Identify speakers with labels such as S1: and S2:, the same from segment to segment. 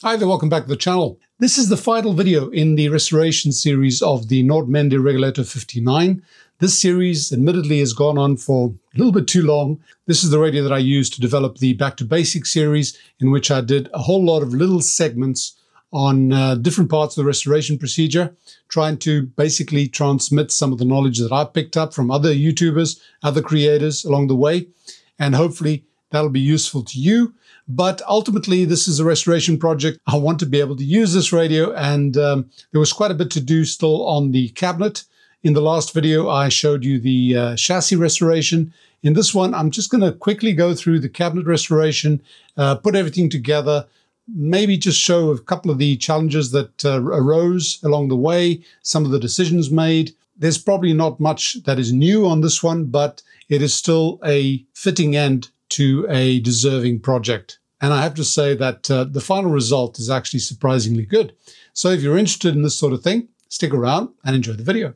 S1: Hi there, welcome back to the channel. This is the final video in the restoration series of the Nordmende Rigoletto 59. This series admittedly has gone on for a little bit too long. This is the radio that I used to develop the Back to Basics series, in which I did a whole lot of little segments on different parts of the restoration procedure, trying to basically transmit some of the knowledge that I picked up from other YouTubers, other creators along the way, and hopefully that'll be useful to you. But ultimately, this is a restoration project. I want to be able to use this radio, and there was quite a bit to do still on the cabinet. In the last video, I showed you the chassis restoration. In this one, I'm just going to quickly go through the cabinet restoration, put everything together, maybe just show a couple of the challenges that arose along the way, some of the decisions made. There's probably not much that is new on this one, but it is still a fitting end to a deserving project. And I have to say that the final result is actually surprisingly good. So if you're interested in this sort of thing, stick around and enjoy the video.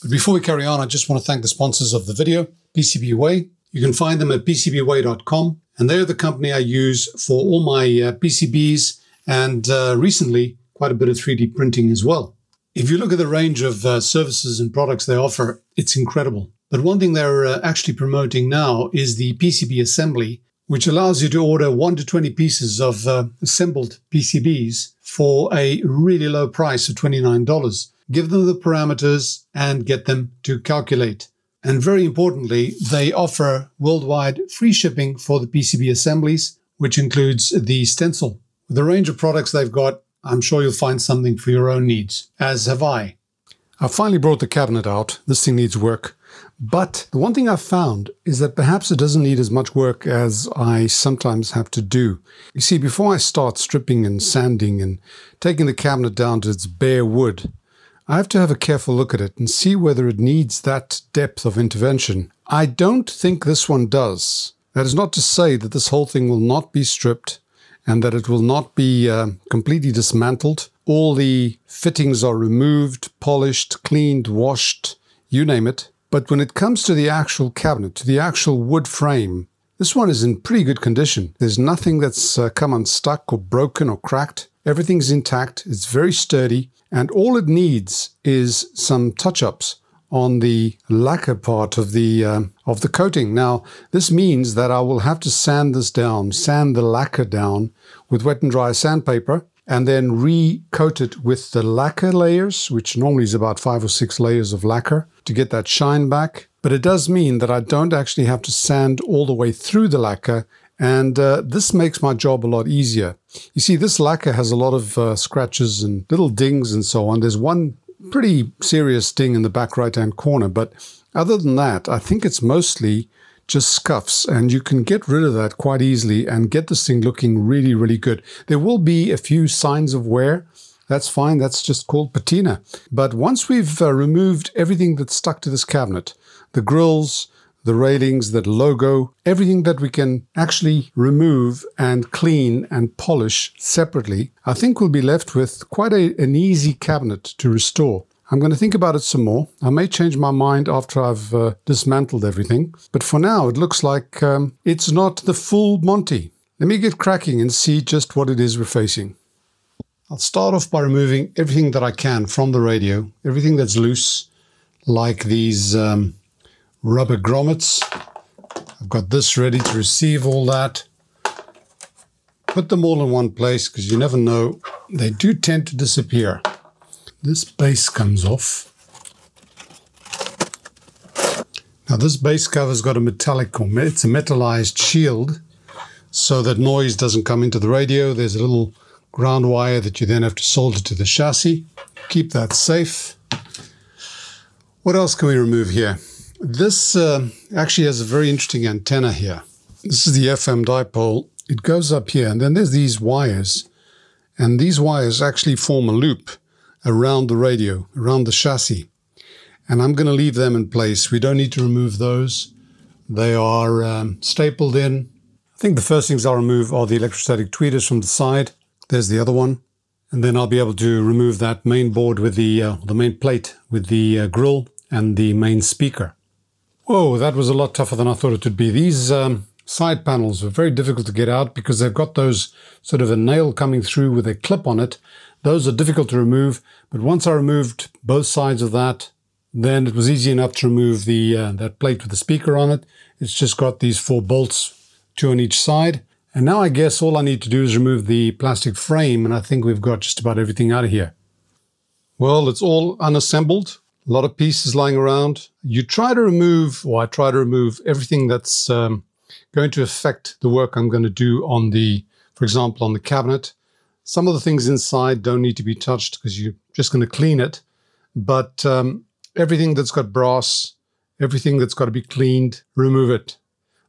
S1: But before we carry on, I just want to thank the sponsors of the video, PCBWay. You can find them at PCBWay.com, and they're the company I use for all my PCBs and recently quite a bit of 3D printing as well. If you look at the range of services and products they offer, it's incredible. But one thing they're actually promoting now is the PCB assembly, which allows you to order 1 to 20 pieces of assembled PCBs for a really low price of $29. Give them the parameters and get them to calculate. And very importantly, they offer worldwide free shipping for the PCB assemblies, which includes the stencil. With the range of products they've got, I'm sure you'll find something for your own needs, as have I. I finally brought the cabinet out. This thing needs work. But the one thing I've found is that perhaps it doesn't need as much work as I sometimes have to do. You see, before I start stripping and sanding and taking the cabinet down to its bare wood, I have to have a careful look at it and see whether it needs that depth of intervention. I don't think this one does. That is not to say that this whole thing will not be stripped and that it will not be completely dismantled. All the fittings are removed, polished, cleaned, washed, you name it. But when it comes to the actual cabinet, to the actual wood frame, this one is in pretty good condition. There's nothing that's come unstuck or broken or cracked. Everything's intact. It's very sturdy. And all it needs is some touch-ups on the lacquer part of the coating. Now, this means that I will have to sand this down, sand the lacquer down with wet and dry sandpaper, and then re-coat it with the lacquer layers, which normally is about 5 or 6 layers of lacquer, to get that shine back. But it does mean that I don't actually have to sand all the way through the lacquer, and this makes my job a lot easier. You see, this lacquer has a lot of scratches and little dings and so on. There's one pretty serious ding in the back right-hand corner, but other than that, I think it's mostly just scuffs, and you can get rid of that quite easily and get this thing looking really, really good. There will be a few signs of wear. That's fine. That's just called patina. But once we've removed everything that's stuck to this cabinet, the grills, the railings, that logo, everything that we can actually remove and clean and polish separately, I think we'll be left with quite an easy cabinet to restore. I'm going to think about it some more. I may change my mind after I've dismantled everything. But for now, it looks like it's not the full Monty. Let me get cracking and see just what it is we're facing. I'll start off by removing everything that I can from the radio, everything that's loose, like these rubber grommets. I've got this ready to receive all that. Put them all in one place because you never know. They do tend to disappear. This base comes off. Now this base cover's got a metallic, it's a metallized shield so that noise doesn't come into the radio. There's a little ground wire that you then have to solder to the chassis. Keep that safe. What else can we remove here? This actually has a very interesting antenna here. This is the FM dipole. It goes up here, and then there's these wires, and these wires actually form a loop around the radio, around the chassis. And I'm going to leave them in place. We don't need to remove those. They are stapled in. I think the first things I'll remove are the electrostatic tweeters from the side. There's the other one. And then I'll be able to remove that main board with the main plate with the grill and the main speaker. Whoa, that was a lot tougher than I thought it would be. These side panels were very difficult to get out because they've got those sort of a nail coming through with a clip on it. Those are difficult to remove, but once I removed both sides of that, then it was easy enough to remove the that plate with the speaker on it. It's just got these 4 bolts, 2 on each side. And now I guess all I need to do is remove the plastic frame, and I think we've got just about everything out of here. Well, it's all unassembled. A lot of pieces lying around. You try to remove, or I try to remove everything that's going to affect the work I'm going to do on the, for example, on the cabinet. Some of the things inside don't need to be touched because you're just going to clean it. But everything that's got brass, everything that's got to be cleaned, remove it.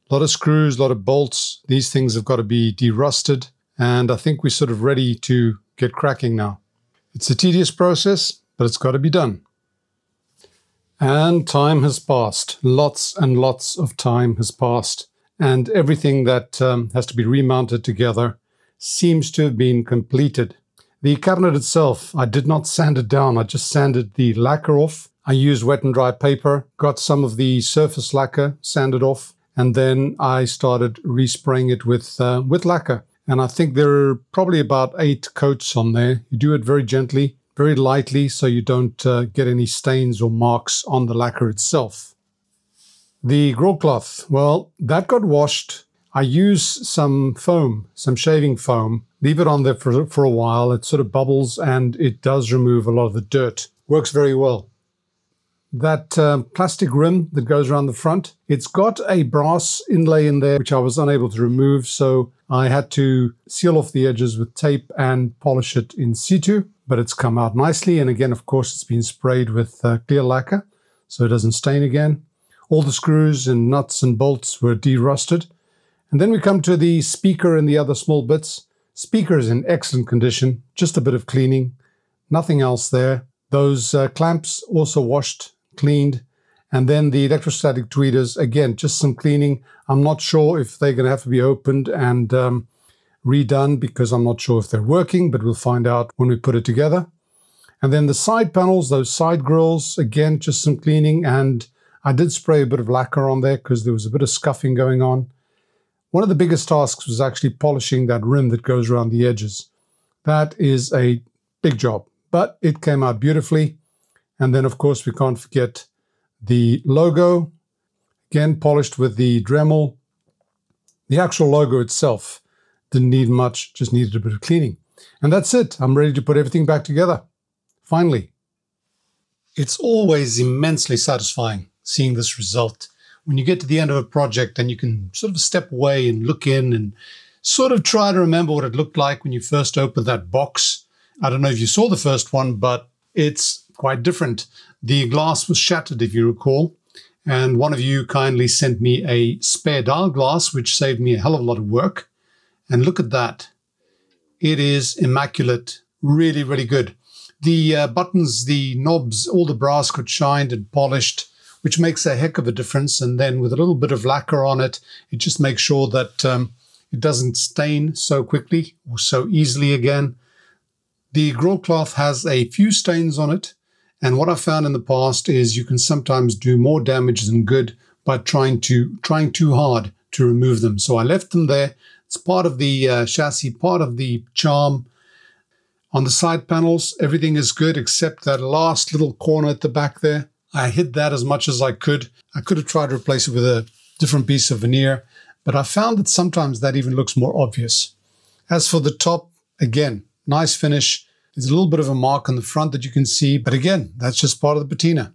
S1: A lot of screws, a lot of bolts. These things have got to be derusted. And I think we're sort of ready to get cracking now. It's a tedious process, but it's got to be done. And time has passed. Lots and lots of time has passed. And everything that has to be remounted together seems to have been completed. The cabinet itself, I did not sand it down. I just sanded the lacquer off. I used wet and dry paper, got some of the surface lacquer, sanded off, and then I started respraying it with lacquer. And I think there are probably about 8 coats on there. You do it very gently, very lightly, so you don't get any stains or marks on the lacquer itself. The grill cloth, well, that got washed. I use some foam, some shaving foam, leave it on there for a while. It sort of bubbles and it does remove a lot of the dirt. Works very well. That plastic rim that goes around the front, it's got a brass inlay in there which I was unable to remove, so I had to seal off the edges with tape and polish it in situ, but it's come out nicely. And again, of course, it's been sprayed with clear lacquer so it doesn't stain again. All the screws and nuts and bolts were derusted. And then we come to the speaker and the other small bits. Speaker is in excellent condition, just a bit of cleaning, nothing else there. Those clamps also washed, cleaned. And then the electrostatic tweeters, again, just some cleaning. I'm not sure if they're going to have to be opened and redone because I'm not sure if they're working, but we'll find out when we put it together. And then the side panels, those side grills, again, just some cleaning. And I did spray a bit of lacquer on there because there was a bit of scuffing going on. One of the biggest tasks was actually polishing that rim that goes around the edges. That is a big job, but it came out beautifully. And then, of course, we can't forget the logo, again, polished with the Dremel. The actual logo itself didn't need much, just needed a bit of cleaning. And that's it. I'm ready to put everything back together. Finally. It's always immensely satisfying seeing this result. When you get to the end of a project and you can sort of step away and look in and sort of try to remember what it looked like when you first opened that box. I don't know if you saw the first one, but it's quite different. The glass was shattered, if you recall, and one of you kindly sent me a spare dial glass, which saved me a hell of a lot of work. And look at that. It is immaculate. Really, really good. The buttons, the knobs, all the brass got shined and polished, which makes a heck of a difference. And then with a little bit of lacquer on it, it just makes sure that it doesn't stain so quickly or so easily again. The grill cloth has a few stains on it. And what I found in the past is you can sometimes do more damage than good by trying too hard to remove them. So I left them there. It's part of the chassis, part of the charm. On the side panels, everything is good except that last little corner at the back there. I hid that as much as I could. I could have tried to replace it with a different piece of veneer, but I found that sometimes that even looks more obvious. As for the top, again, nice finish. There's a little bit of a mark on the front that you can see, but again, that's just part of the patina.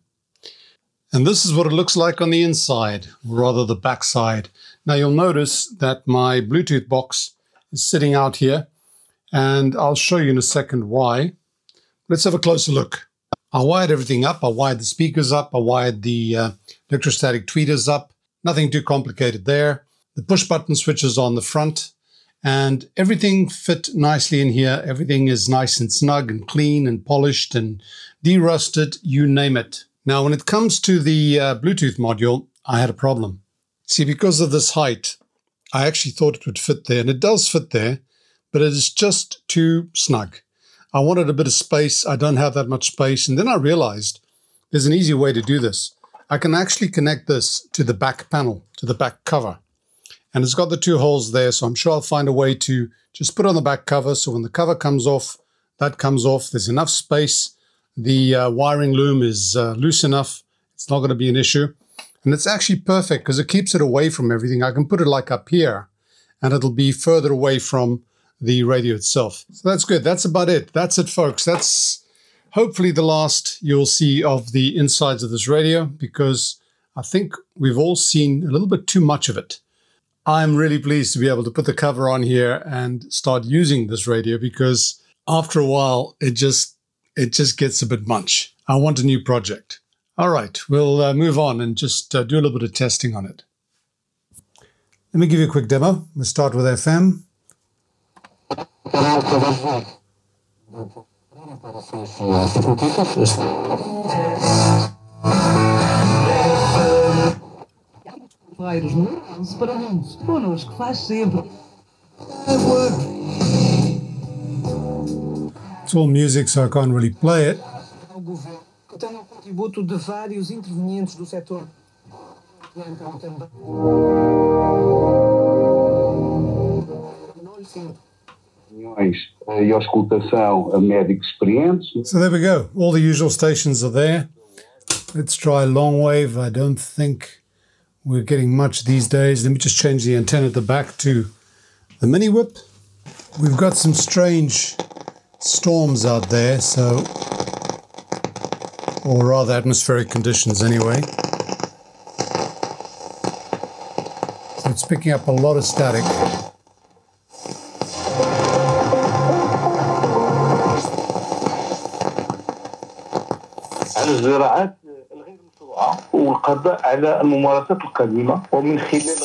S1: And this is what it looks like on the inside, or rather the back side. Now you'll notice that my Bluetooth box is sitting out here, and I'll show you in a second why. Let's have a closer look. I wired everything up. I wired the speakers up. I wired the electrostatic tweeters up. Nothing too complicated there. The push button switches on the front. And everything fit nicely in here. Everything is nice and snug and clean and polished and derusted, you name it. Now, when it comes to the Bluetooth module, I had a problem. See, because of this height, I actually thought it would fit there, and it does fit there, but it is just too snug. I wanted a bit of space. I don't have that much space. And then I realized there's an easy way to do this. I can actually connect this to the back panel, to the back cover. And it's got the 2 holes there, so I'm sure I'll find a way to just put it on the back cover, so when the cover comes off, that comes off. There's enough space. The wiring loom is loose enough. It's not going to be an issue. And it's actually perfect because it keeps it away from everything. I can put it like up here, and it'll be further away from the radio itself. So that's good. That's about it. That's it, folks. That's hopefully the last you'll see of the insides of this radio, because I think we've all seen a little bit too much of it. I'm really pleased to be able to put the cover on here and start using this radio, because after a while it just gets a bit much. I want a new project. All right, we'll move on and just do a little bit of testing on it. Let me give you a quick demo. We'll start with FM. It's all music, so I can't really play it. So there we go. All the usual stations are there. Let's try long wave. I don't think we're getting much these days. Let me just change the antenna at the back to the mini whip. We've got some strange storms out there, so, or rather atmospheric conditions anyway. So it's picking up a lot of static.
S2: الزراعات الغير مشروعة والقضاء على الممارسات القديمة ومن خلال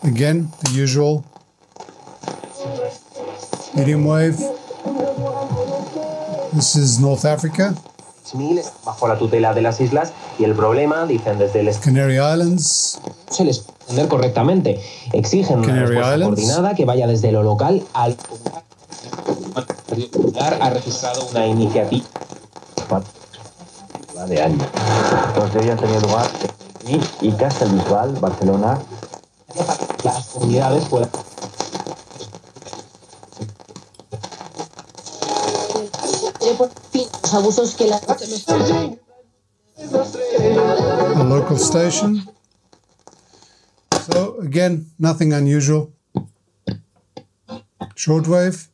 S1: Again, the usual medium wave. This is North Africa.
S3: Bajo la tutela de las islas, y el problema, dicen desde el
S1: Canary Islands.
S3: Se les puede entender correctamente. Exigen una respuesta coordinada que vaya desde lo local al comunal. El Popular ha registrado una iniciativa de año. Entonces ya tenía lugar y Castelbisbal, Barcelona. Las comunidades puedan
S1: abusos que la a local station. So again, nothing unusual. Shortwave.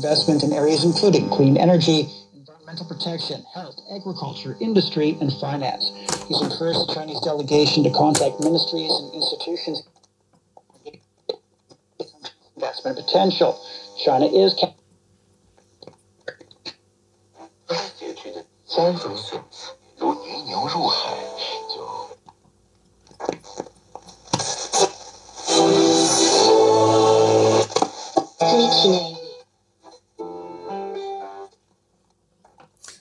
S4: Investment in areas including clean energy, environmental protection, health, agriculture, industry, and finance. He's encouraged the Chinese delegation to contact ministries and institutions. Investment potential. China is.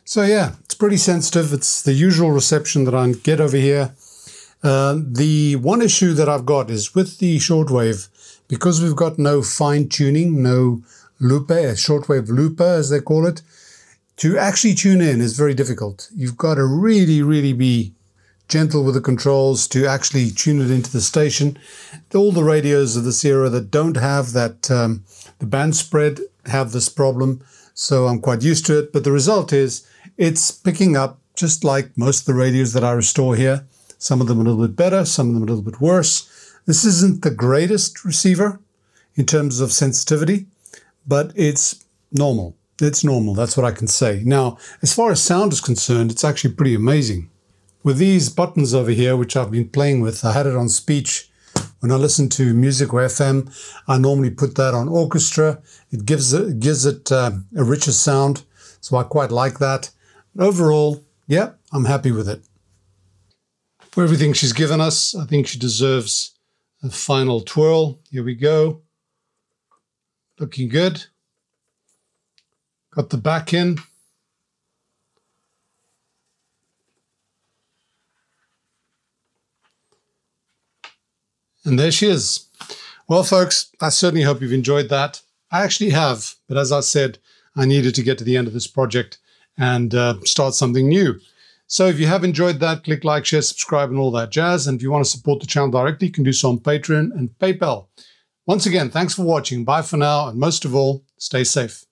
S1: So yeah, it's pretty sensitive. It's the usual reception that I get over here. The one issue that I've got is with the shortwave, because we've got no fine tuning, no looper, a shortwave looper as they call it, to actually tune in is very difficult. You've got to really, really be gentle with the controls to actually tune it into the station. All the radios of this era that don't have that, the band spread have this problem. So I'm quite used to it. But the result is it's picking up just like most of the radios that I restore here. Some of them a little bit better, some of them a little bit worse. This isn't the greatest receiver in terms of sensitivity, but it's normal. It's normal. That's what I can say. Now, as far as sound is concerned, it's actually pretty amazing. With these buttons over here, which I've been playing with, I had it on speech. When I listen to music or FM, I normally put that on orchestra. It gives it a richer sound, so I quite like that. But overall, yeah, I'm happy with it. For everything she's given us, I think she deserves a final twirl. Here we go. Looking good. Got the back in. And there she is. Well, folks, I certainly hope you've enjoyed that. I actually have, but as I said, I needed to get to the end of this project and start something new. So if you have enjoyed that, click like, share, subscribe, and all that jazz. And if you want to support the channel directly, you can do so on Patreon and PayPal. Once again, thanks for watching. Bye for now. And most of all, stay safe.